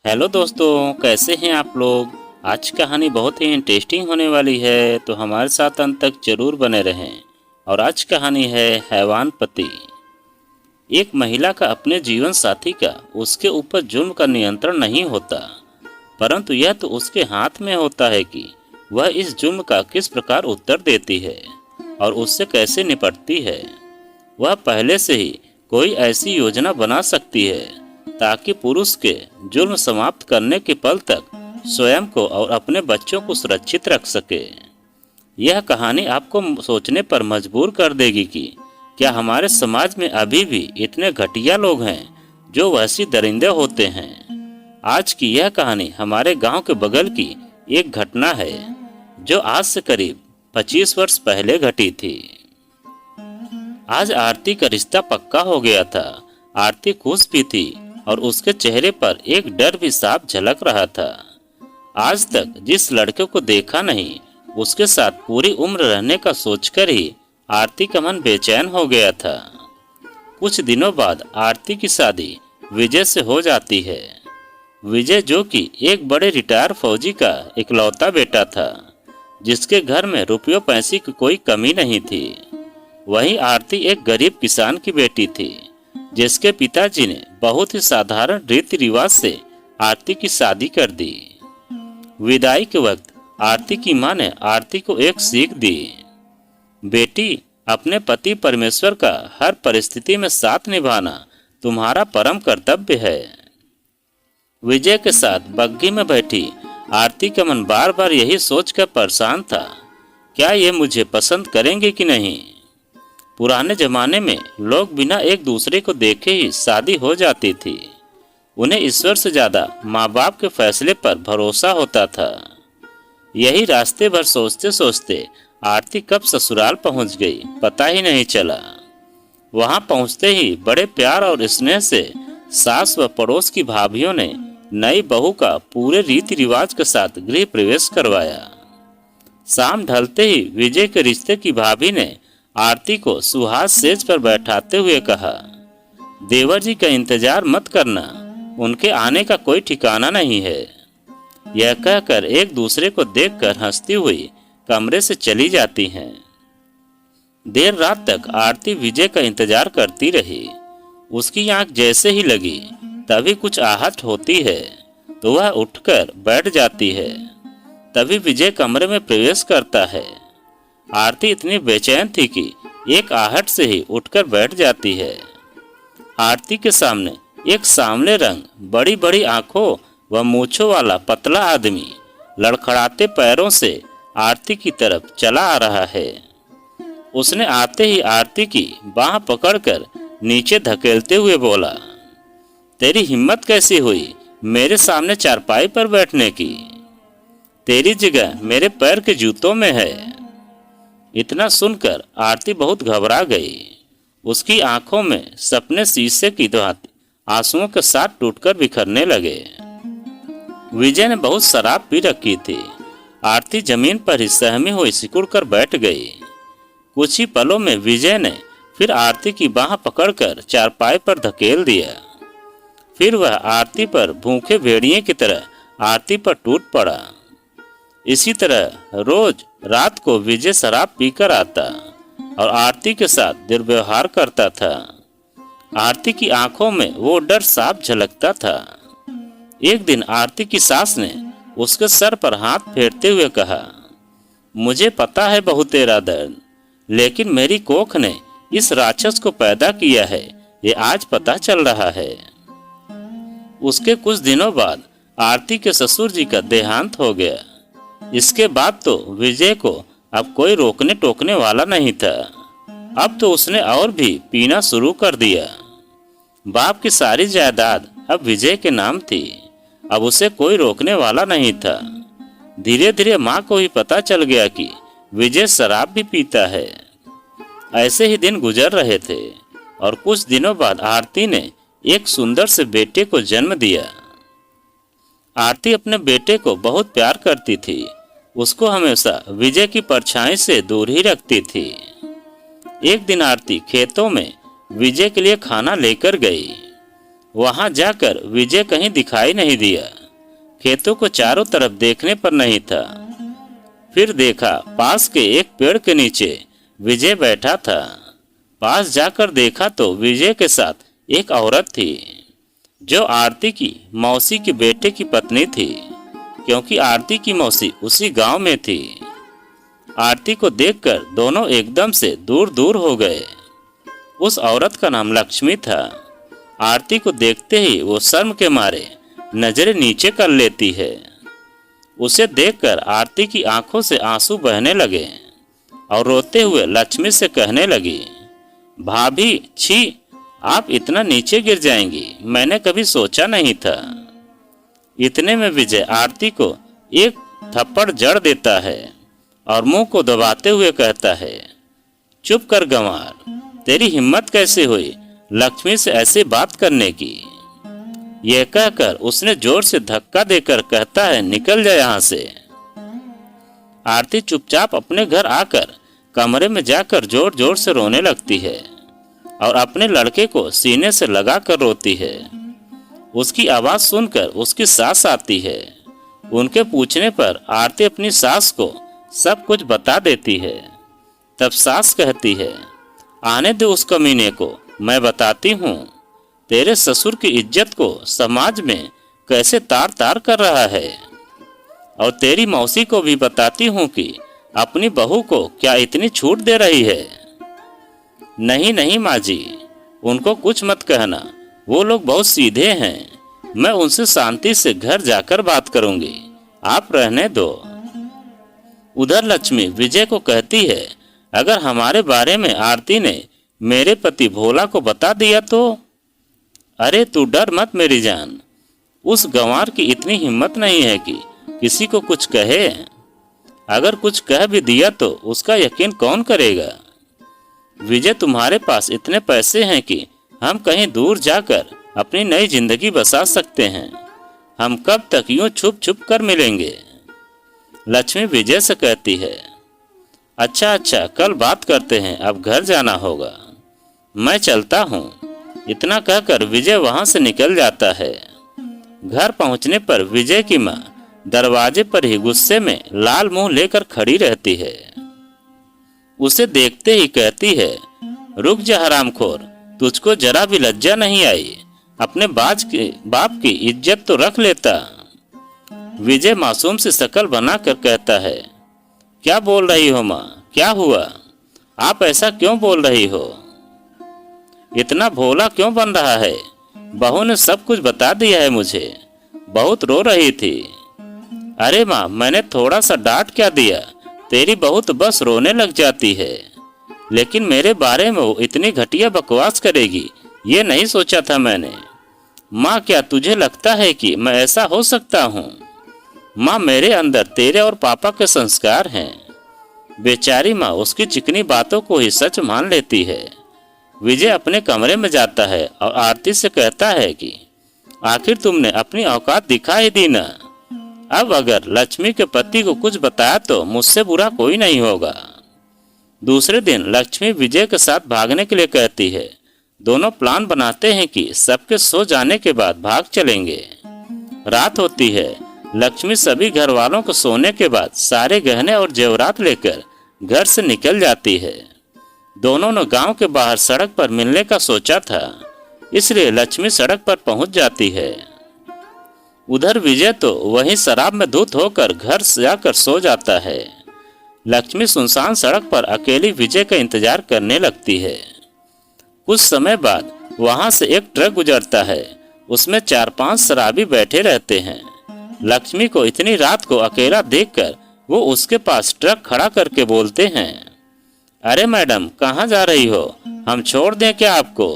Hello दोस्तों, कैसे हैं आप लोग। आज कहानी बहुत ही इंटरेस्टिंग होने वाली है, तो हमारे साथ अंत तक जरूर बने रहें। और आज कहानी है हैवान पति। एक महिला का अपने जीवन साथी का उसके ऊपर जुल्म का नियंत्रण नहीं होता, परंतु यह तो उसके हाथ में होता है कि वह इस जुल्म का किस प्रकार उत्तर देती है और उससे कैसे निपटती है। वह पहले से ही कोई ऐसी योजना बना सकती है ताकि पुरुष के जुल्म समाप्त करने के पल तक स्वयं को और अपने बच्चों को सुरक्षित रख सके। यह कहानी आपको सोचने पर मजबूर कर देगी कि क्या हमारे समाज में अभी भी इतने घटिया लोग हैं जो वैसी दरिंदे होते हैं। आज की यह कहानी हमारे गांव के बगल की एक घटना है जो आज से करीब 25 वर्ष पहले घटी थी। आज आरती का रिश्ता पक्का हो गया था। आरती खुश भी थी और उसके चेहरे पर एक डर भी साफ झलक रहा था। आज तक जिस लड़के को देखा नहीं, उसके साथ पूरी उम्र रहने का सोचकर ही आरती का मन बेचैन हो गया था। कुछ दिनों बाद आरती की शादी विजय से हो जाती है। विजय जो कि एक बड़े रिटायर फौजी का इकलौता बेटा था, जिसके घर में रुपयों पैसे की कोई कमी नहीं थी। वहीं आरती एक गरीब किसान की बेटी थी, जिसके पिताजी ने बहुत ही साधारण रीति रिवाज से आरती की शादी कर दी। विदाई के वक्त आरती की मां ने आरती को एक सीख दी, बेटी, अपने पति परमेश्वर का हर परिस्थिति में साथ निभाना तुम्हारा परम कर्तव्य है। विजय के साथ बग्घी में बैठी आरती का मन बार बार यही सोचकर परेशान था, क्या ये मुझे पसंद करेंगे कि नहीं। पुराने जमाने में लोग बिना एक दूसरे को देखे ही शादी हो जाती थी। उन्हें ईश्वर से ज्यादा माँ बाप के फैसले पर भरोसा होता था। यही रास्ते भर सोचते सोचते आरती कब ससुराल पहुंच गई पता ही नहीं चला। वहां पहुंचते ही बड़े प्यार और स्नेह से सास व पड़ोस की भाभियों ने नई बहू का पूरे रीति रिवाज के साथ गृह प्रवेश करवाया। शाम ढलते ही विजय के रिश्ते की भाभी ने आरती को सुहास सेज पर बैठाते हुए कहा, देवर जी का इंतजार मत करना, उनके आने का कोई ठिकाना नहीं है। यह कहकर एक दूसरे को देखकर हंसती हुई कमरे से चली जाती हैं। देर रात तक आरती विजय का इंतजार करती रही। उसकी आंख जैसे ही लगी तभी कुछ आहट होती है तो वह उठकर बैठ जाती है। तभी विजय कमरे में प्रवेश करता है। आरती इतनी बेचैन थी कि एक आहट से ही उठकर बैठ जाती है। आरती के सामने एक सांवले रंग, बड़ी बड़ी आंखों व मूंछों वाला पतला आदमी लड़खड़ाते पैरों से आरती की तरफ चला आ रहा है। उसने आते ही आरती की बाह पकड़कर नीचे धकेलते हुए बोला, तेरी हिम्मत कैसी हुई मेरे सामने चारपाई पर बैठने की? तेरी जगह मेरे पैर के जूतों में है। इतना सुनकर आरती बहुत घबरा गई। उसकी आंखों में सपने शीशे की भांति आंसुओं के साथ टूटकर बिखरने लगे। विजय ने बहुत शराब पी रखी थी। आरती जमीन पर ही सहमी हुई सिकुड़ कर बैठ गई। कुछ ही पलों में विजय ने फिर आरती की बाह पकड़कर चारपाई पर धकेल दिया। फिर वह आरती पर भूखे भेड़िए की तरह आरती पर टूट पड़ा। इसी तरह रोज रात को विजय शराब पीकर आता और आरती के साथ दुर्व्यवहार करता था। आरती की आंखों में वो डर साफ झलकता था। एक दिन आरती की सास ने उसके सर पर हाथ फेरते हुए कहा, मुझे पता है बहू तेरा दर्द, लेकिन मेरी कोख ने इस राक्षस को पैदा किया है, ये आज पता चल रहा है। उसके कुछ दिनों बाद आरती के ससुर जी का देहांत हो गया। इसके बाद तो विजय को अब कोई रोकने टोकने वाला नहीं था। अब तो उसने और भी पीना शुरू कर दिया। बाप की सारी जायदाद अब विजय के नाम थी। अब उसे कोई रोकने वाला नहीं था। धीरे धीरे माँ को ही पता चल गया कि विजय शराब भी पीता है। ऐसे ही दिन गुजर रहे थे और कुछ दिनों बाद आरती ने एक सुंदर से बेटे को जन्म दिया। आरती अपने बेटे को बहुत प्यार करती थी। उसको हमेशा विजय की परछाई से दूर ही रखती थी। एक दिन आरती खेतों में विजय के लिए खाना लेकर गई। वहां जाकर विजय कहीं दिखाई नहीं दिया। खेतों को चारों तरफ देखने पर नहीं था। फिर देखा पास के एक पेड़ के नीचे विजय बैठा था। पास जाकर देखा तो विजय के साथ एक औरत थी जो आरती की मौसी के बेटे की पत्नी थी, क्योंकि आरती की मौसी उसी गांव में थी। आरती को देखकर दोनों एकदम से दूर दूर हो गए। उस औरत का नाम लक्ष्मी था। आरती को देखते ही वो शर्म के मारे नजरें नीचे कर लेती है। उसे देखकर आरती की आंखों से आंसू बहने लगे और रोते हुए लक्ष्मी से कहने लगी, भाभी छी, आप इतना नीचे गिर जाएंगी, मैंने कभी सोचा नहीं था। इतने में विजय आरती को एक थप्पड़ जड़ देता है और मुंह को दबाते हुए कहता है, चुप कर गंवार, तेरी हिम्मत कैसे हुई लक्ष्मी से ऐसी बात करने की। यह कहकर उसने जोर से धक्का देकर कहता है, निकल जा यहाँ से। आरती चुपचाप अपने घर आकर कमरे में जाकर जोर जोर से रोने लगती है और अपने लड़के को सीने से लगाकर रोती है। उसकी आवाज सुनकर उसकी सास आती है। उनके पूछने पर आरती अपनी सास को सब कुछ बता देती है। तब सास कहती है, आने दे उस कमीने को, मैं बताती हूँ तेरे ससुर की इज्जत को समाज में कैसे तार तार कर रहा है, और तेरी मौसी को भी बताती हूँ कि अपनी बहू को क्या इतनी छूट दे रही है। नहीं नहीं माँ जी, उनको कुछ मत कहना, वो लोग बहुत सीधे हैं, मैं उनसे शांति से घर जाकर बात करूंगी, आप रहने दो। उधर लक्ष्मी विजय को कहती है, अगर हमारे बारे में आरती ने मेरे पति भोला को बता दिया तो। अरे तू डर मत मेरी जान, उस गंवार की इतनी हिम्मत नहीं है कि किसी को कुछ कहे। अगर कुछ कह भी दिया तो उसका यकीन कौन करेगा। विजय, तुम्हारे पास इतने पैसे हैं कि हम कहीं दूर जाकर अपनी नई जिंदगी बसा सकते हैं। हम कब तक यूं छुप छुप कर मिलेंगे। लक्ष्मी विजय से कहती है, अच्छा अच्छा, कल बात करते हैं, अब घर जाना होगा, मैं चलता हूँ। इतना कहकर विजय वहां से निकल जाता है। घर पहुंचने पर विजय की माँ दरवाजे पर ही गुस्से में लाल मुंह लेकर खड़ी रहती है। उसे देखते ही कहती है, रुक जा हरामखोर, तुझको जरा भी लज्जा नहीं आई, अपने बाप की इज्जत तो रख लेता। विजय मासूम से शकल बनाकर कहता है, क्या बोल रही हो माँ, क्या हुआ, आप ऐसा क्यों बोल रही हो, इतना भोला क्यों बन रहा है। बहू ने सब कुछ बता दिया है मुझे, बहुत रो रही थी। अरे माँ, मैंने थोड़ा सा डांट क्या दिया, तेरी बहू तो बस रोने लग जाती है। लेकिन मेरे बारे में वो इतनी घटिया बकवास करेगी ये नहीं सोचा था मैंने। माँ, क्या तुझे लगता है कि मैं ऐसा हो सकता हूँ। माँ, मेरे अंदर तेरे और पापा के संस्कार हैं। बेचारी माँ उसकी चिकनी बातों को ही सच मान लेती है। विजय अपने कमरे में जाता है और आरती से कहता है कि आखिर तुमने अपनी औकात दिखा ही दी ना। अब अगर लक्ष्मी के पति को कुछ बताया तो मुझसे बुरा कोई नहीं होगा। दूसरे दिन लक्ष्मी विजय के साथ भागने के लिए कहती है। दोनों प्लान बनाते हैं कि सबके सो जाने के बाद भाग चलेंगे। रात होती है। लक्ष्मी सभी घर वालों को सोने के बाद सारे गहने और जेवरात लेकर घर से निकल जाती है। दोनों ने गांव के बाहर सड़क पर मिलने का सोचा था, इसलिए लक्ष्मी सड़क पर पहुंच जाती है। उधर विजय तो वहीं शराब में धुत होकर घर से जाकर सो जाता है। लक्ष्मी सुनसान सड़क पर अकेली विजय का इंतजार करने लगती है। कुछ समय बाद वहां से एक ट्रक गुजरता है। उसमें 4-5 शराबी बैठे रहते हैं। लक्ष्मी को इतनी रात को अकेला देखकर वो उसके पास ट्रक खड़ा करके बोलते हैं, अरे मैडम, कहाँ जा रही हो, हम छोड़ दें क्या आपको।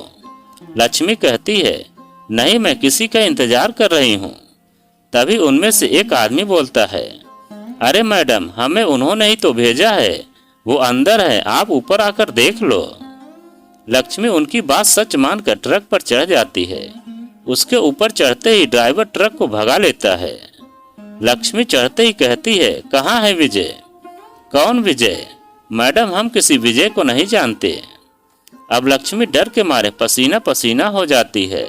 लक्ष्मी कहती है, नहीं, मैं किसी का इंतजार कर रही हूँ। तभी उनमें से एक आदमी बोलता है, अरे मैडम, हमें उन्होंने ही तो भेजा है, वो अंदर है, आप ऊपर आकर देख लो। लक्ष्मी उनकी बात सच मानकर ट्रक पर चढ़ जाती है। उसके ऊपर चढ़ते ही ड्राइवर ट्रक को भगा लेता है। लक्ष्मी चढ़ते ही कहती है, कहाँ है विजय। कौन विजय। मैडम, हम किसी विजय को नहीं जानते। अब लक्ष्मी डर के मारे पसीना पसीना हो जाती है।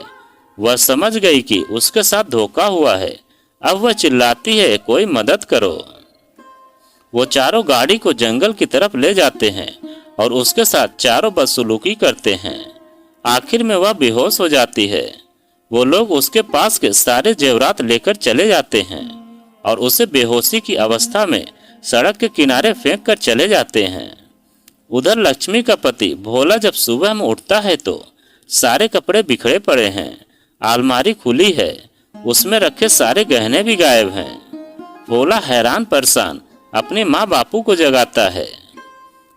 वह समझ गई कि उसके साथ धोखा हुआ है। अब वह चिल्लाती है, कोई मदद करो। वो चारों गाड़ी को जंगल की तरफ ले जाते हैं और उसके साथ चारों बदसलूकी करते हैं। आखिर में वह बेहोश हो जाती है। वो लोग उसके पास के सारे जेवरात लेकर चले जाते हैं और उसे बेहोशी की अवस्था में सड़क के किनारे फेंक कर चले जाते हैं। उधर लक्ष्मी का पति भोला जब सुबह में उठता है तो सारे कपड़े बिखरे पड़े हैं, अलमारी खुली है, उसमें रखे सारे गहने भी गायब हैं। भोला हैरान परेशान अपने माँ बापू को जगाता है।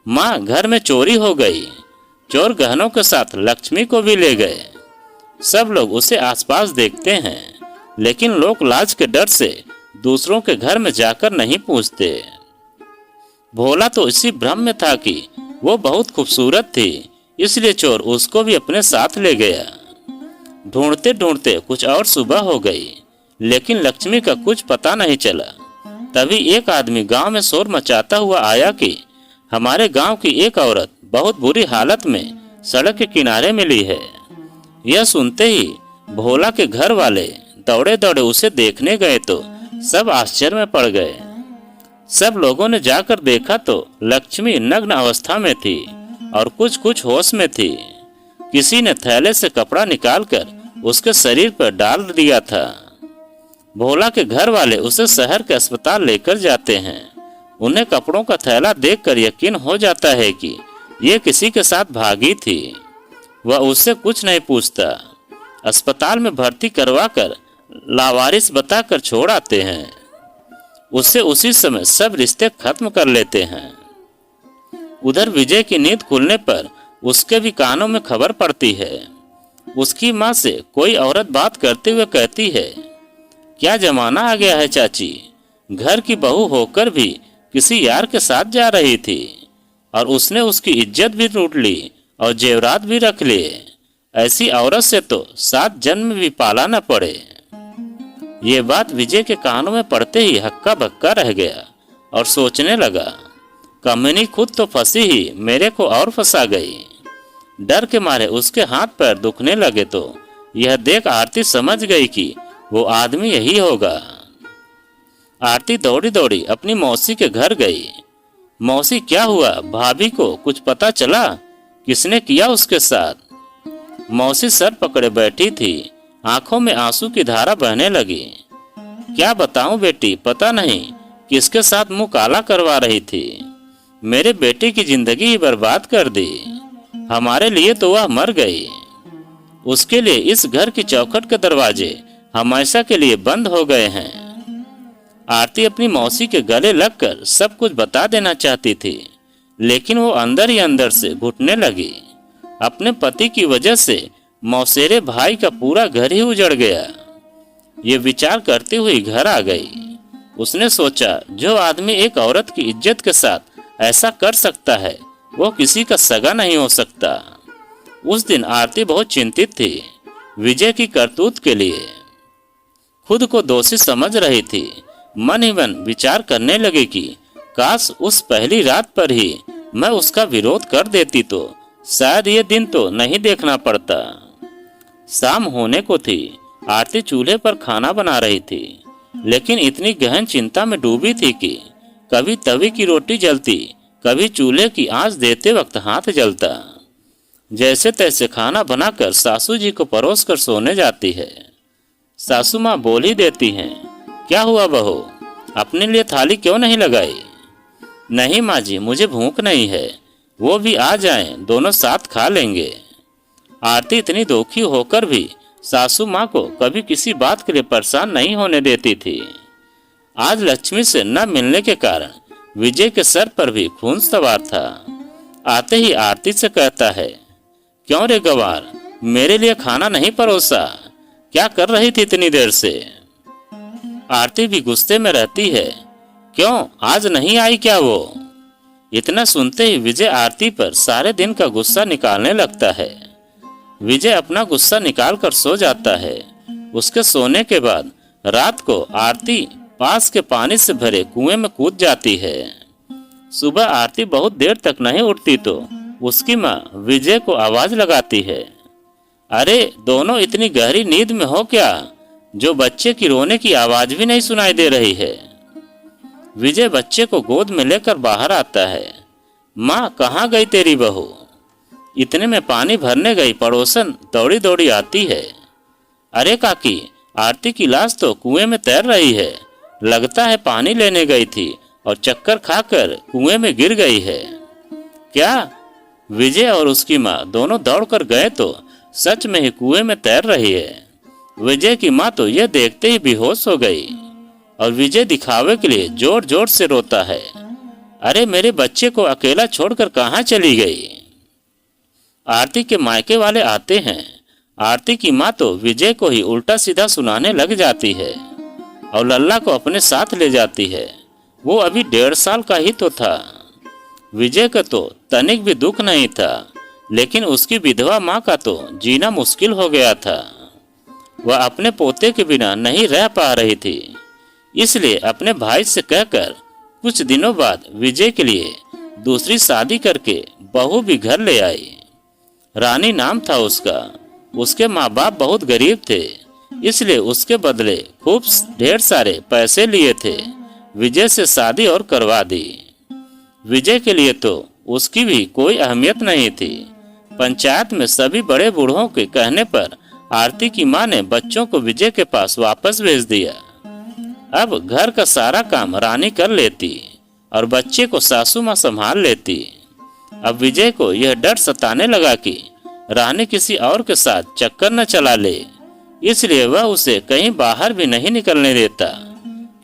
माँ, घर में चोरी हो गई। चोर गहनों के साथ लक्ष्मी को भी ले गए। सब लोग उसे आसपास देखते हैं, लेकिन लोग लाज के डर से दूसरों के घर में जाकर नहीं पूछते। भोला तो इसी भ्रम में था कि वो बहुत खूबसूरत थी, इसलिए चोर उसको भी अपने साथ ले गया। ढूंढते ढूंढते कुछ और सुबह हो गई, लेकिन लक्ष्मी का कुछ पता नहीं चला। तभी एक आदमी गांव में शोर मचाता हुआ आया कि हमारे गांव की एक औरत बहुत बुरी हालत में सड़क के किनारे मिली है। यह सुनते ही भोला के घर वाले दौड़े दौड़े उसे देखने गए तो सब आश्चर्य में पड़ गए। सब लोगों ने जाकर देखा तो लक्ष्मी नग्न अवस्था में थी और कुछ होश में थी। किसी ने थैले से कपड़ा निकालकर उसके शरीर पर डाल दिया था। भोला के घर वाले उसे शहर के अस्पताल लेकर जाते हैं। उन्हें कपड़ों का थैला देखकर यकीन हो जाता है कि ये किसी के साथ भागी थी। वह उससे कुछ नहीं पूछता। अस्पताल में भर्ती करवाकर लावारिस बताकर छोड़ आते हैं। उससे उसी समय सब रिश्ते खत्म कर लेते हैं। उधर विजय की नींद खुलने पर उसके भी कानों में खबर पड़ती है। उसकी माँ से कोई औरत बात करते हुए कहती है, क्या जमाना आ गया है चाची, घर की बहू होकर भी किसी यार के साथ जा रही थी और उसने उसकी इज्जत भी लूट ली और जेवरात भी रख लिए। ऐसी औरत से तो 7 जन्म भी पाला न पड़े। ये बात विजय के कानों में पड़ते ही हक्का बक्का रह गया और सोचने लगा, कमीनी खुद तो फंसी ही मेरे को और फंसा गई। डर के मारे उसके हाथ पैर दुखने लगे तो यह देख आरती समझ गई कि वो आदमी यही होगा। आरती दौड़ी दौड़ी अपनी मौसी के घर गई। मौसी, क्या हुआ? भाभी को कुछ पता चला? किसने किया उसके साथ? मौसी सर पकड़े बैठी थी, आंखों में आंसू की धारा बहने लगी। क्या बताऊं बेटी, पता नहीं किसके साथ मुंह काला करवा रही थी। मेरे बेटे की जिंदगी ही बर्बाद कर दी। हमारे लिए तो वह मर गई। उसके लिए इस घर की चौखट के दरवाजे हमेशा के लिए बंद हो गए हैं। आरती अपनी मौसी के गले लगकर सब कुछ बता देना चाहती थी, लेकिन वो अंदर ही अंदर से घुटने लगी। अपने पति की वजह से मौसेरे भाई का पूरा घर ही उजड़ गया। ये विचार करते हुए घर आ गई। उसने सोचा, जो आदमी एक औरत की इज्जत के साथ ऐसा कर सकता है वो किसी का सगा नहीं हो सकता। उस दिन आरती बहुत चिंतित थी विजय की करतूत के लिए। खुद को दोषी समझ रही थी। मन ही मन विचार करने लगी कि काश उस पहली रात पर ही मैं उसका विरोध कर देती तो शायद ये दिन तो नहीं देखना पड़ता। शाम होने को थी। आरती चूल्हे पर खाना बना रही थी, लेकिन इतनी गहन चिंता में डूबी थी कि कभी तवी की रोटी जलती, कभी चूल्हे की आंच देते वक्त हाथ जलता। जैसे तैसे खाना बनाकर सासू जी को परोस कर सोने जाती है। सासू माँ बोल ही देती हैं, क्या हुआ बहू, अपने लिए थाली क्यों नहीं लगाई? नहीं माँ जी, मुझे भूख नहीं है, वो भी आ जाएं, दोनों साथ खा लेंगे। आरती इतनी दुखी होकर भी सासू माँ को कभी किसी बात के लिए परेशान नहीं होने देती थी। आज लक्ष्मी से न मिलने के कारण विजय के सर पर भी खून सवार था। आते ही आरती से कहता है, क्यों रे गवार, मेरे लिए खाना नहीं परोसा? क्या कर रही थी इतनी देर से? आरती भी गुस्से में रहती है, क्यों आज नहीं आई क्या वो? इतना सुनते ही विजय आरती पर सारे दिन का गुस्सा निकालने लगता है। विजय अपना गुस्सा निकालकर सो जाता है। उसके सोने के बाद रात को आरती पास के पानी से भरे कुएं में कूद जाती है। सुबह आरती बहुत देर तक नहीं उठती तो उसकी माँ विजय को आवाज लगाती है, अरे दोनों इतनी गहरी नींद में हो क्या? जो बच्चे की रोने की आवाज भी नहीं सुनाई दे रही है। विजय बच्चे को गोद में लेकर बाहर आता है। माँ, कहाँ गई तेरी बहू? इतने में पानी भरने गई पड़ोसन दौड़ी दौड़ी आती है। अरे काकी, आरती की लाश तो कुएं में तैर रही है। लगता है पानी लेने गई थी और चक्कर खाकर कुएं में गिर गई है। क्या? विजय और उसकी माँ दोनों दौड़कर गए तो सच में ही कुएं में तैर रही है। विजय की माँ तो यह देखते ही बेहोश हो गई और विजय दिखावे के लिए जोर जोर से रोता है। अरे, मेरे बच्चे को अकेला छोड़कर कहाँ चली गई? आरती के मायके वाले आते हैं। आरती की माँ तो विजय को ही उल्टा सीधा सुनाने लग जाती है और लल्ला को अपने साथ ले जाती है। वो अभी 1.5 साल का ही तो था। विजय का तो तनिक भी दुख नहीं था, लेकिन उसकी विधवा माँ का तो जीना मुश्किल हो गया था। वह अपने पोते के बिना नहीं रह पा रही थी, इसलिए अपने भाई से कहकर कुछ दिनों बाद विजय के लिए दूसरी शादी करके बहू भी घर ले आई। रानी नाम था उसका। उसके माँ बाप बहुत गरीब थे, इसलिए उसके बदले खूब ढेर सारे पैसे लिए थे। विजय से शादी और करवा दी। विजय के लिए तो उसकी भी कोई अहमियत नहीं थी। पंचायत में सभी बड़े बूढ़ों के कहने पर आरती की माँ ने बच्चों को विजय के पास वापस भेज दिया। अब घर का सारा काम रानी कर लेती और बच्चे को सासू माँ संभाल लेती। अब विजय को यह डर सताने लगा कि रानी किसी और के साथ चक्कर न चला ले, इसलिए वह उसे कहीं बाहर भी नहीं निकलने देता,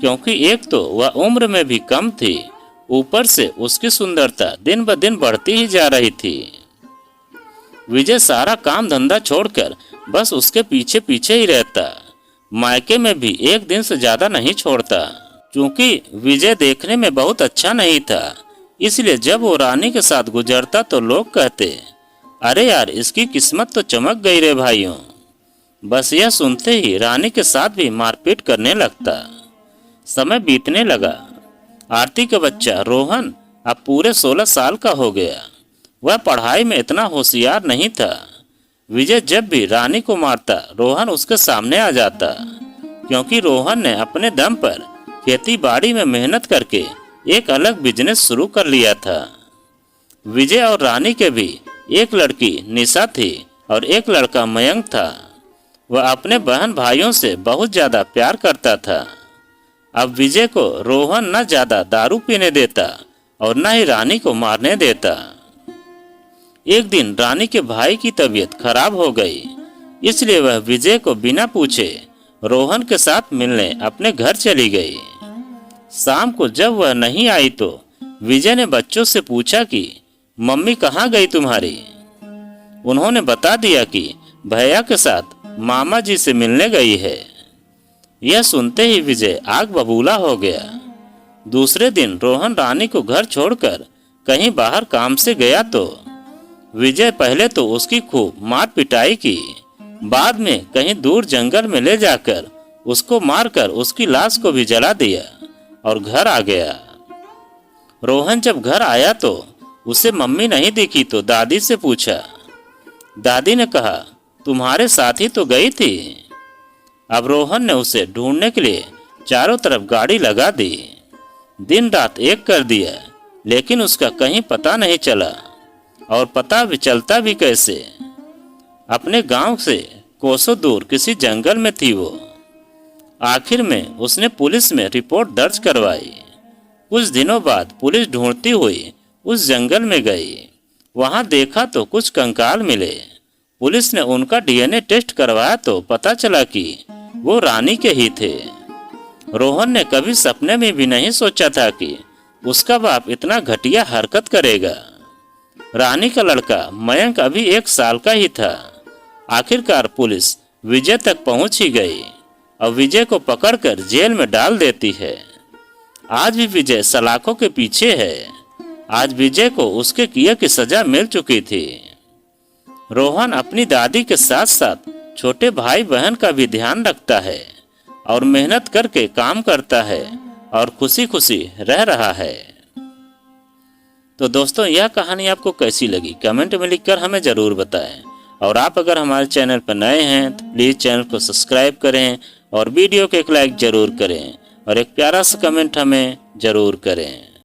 क्योंकि एक तो वह उम्र में भी कम थी, ऊपर से उसकी सुंदरता दिन ब दिन बढ़ती ही जा रही थी। विजय सारा काम धंधा छोड़कर बस उसके पीछे पीछे ही रहता। मायके में भी एक दिन से ज्यादा नहीं छोड़ता। क्योंकि विजय देखने में बहुत अच्छा नहीं था, इसलिए जब वो रानी के साथ गुजरता तो लोग कहते, अरे यार, इसकी किस्मत तो चमक गई रे भाइयों। बस यह सुनते ही रानी के साथ भी मारपीट करने लगता। समय बीतने लगा। आरती का बच्चा रोहन अब पूरे 16 साल का हो गया। वह पढ़ाई में इतना होशियार नहीं था। विजय जब भी रानी को मारता, रोहन उसके सामने आ जाता, क्योंकि रोहन ने अपने दम पर खेती बाड़ी में मेहनत करके एक अलग बिजनेस शुरू कर लिया था। विजय और रानी के भी एक लड़की निशा थी और एक लड़का मयंक था। वह अपने बहन भाइयों से बहुत ज्यादा प्यार करता था। अब विजय को रोहन न ज्यादा दारू पीने देता और न ही रानी को मारने देता। एक दिन रानी के भाई की तबीयत खराब हो गई, इसलिए वह विजय को बिना पूछे रोहन के साथ मिलने अपने घर चली गई। शाम को जब वह नहीं आई तो विजय ने बच्चों से पूछा कि मम्मी कहाँ गई तुम्हारी? उन्होंने बता दिया कि भैया के साथ मामा जी से मिलने गई है। यह सुनते ही विजय आग बबूला हो गया। दूसरे दिन रोहन रानी को घर छोड़कर कहीं बाहर काम से गया तो विजय पहले तो उसकी खूब मार पिटाई की, बाद में कहीं दूर जंगल में ले जाकर उसको मारकर उसकी लाश को भी जला दिया और घर आ गया। रोहन जब घर आया तो उसे मम्मी नहीं दिखी तो दादी से पूछा। दादी ने कहा, तुम्हारे साथ ही तो गई थी। अब रोहन ने उसे ढूंढने के लिए चारों तरफ गाड़ी लगा दी। दिन रात एक कर दिया, लेकिन उसका कहीं पता नहीं चला। और पता भी चलता भी कैसे? अपने गांव से कोसों दूर किसी जंगल में थी वो। आखिर में उसने पुलिस में रिपोर्ट दर्ज करवाई। कुछ दिनों बाद पुलिस ढूंढती हुई उस जंगल में गई। वहां देखा तो कुछ कंकाल मिले। पुलिस ने उनका डीएनए टेस्ट करवाया तो पता चला कि वो रानी के ही थे। रोहन ने कभी सपने में भी नहीं सोचा था कि उसका बाप इतना घटिया हरकत करेगा। रानी का लड़का मयंक अभी 1 साल का ही था। आखिरकार पुलिस विजय तक पहुंच ही गई और विजय को पकड़कर जेल में डाल देती है। आज भी विजय सलाखों के पीछे है। आज विजय को उसके किए की सजा मिल चुकी थी। रोहन अपनी दादी के साथ साथ छोटे भाई बहन का भी ध्यान रखता है और मेहनत करके काम करता है और खुशी खुशी रह रहा है। तो दोस्तों, यह कहानी आपको कैसी लगी कमेंट में लिखकर हमें ज़रूर बताएं। और आप अगर हमारे चैनल पर नए हैं तो प्लीज़ चैनल को सब्सक्राइब करें और वीडियो को एक लाइक ज़रूर करें और एक प्यारा सा कमेंट हमें ज़रूर करें।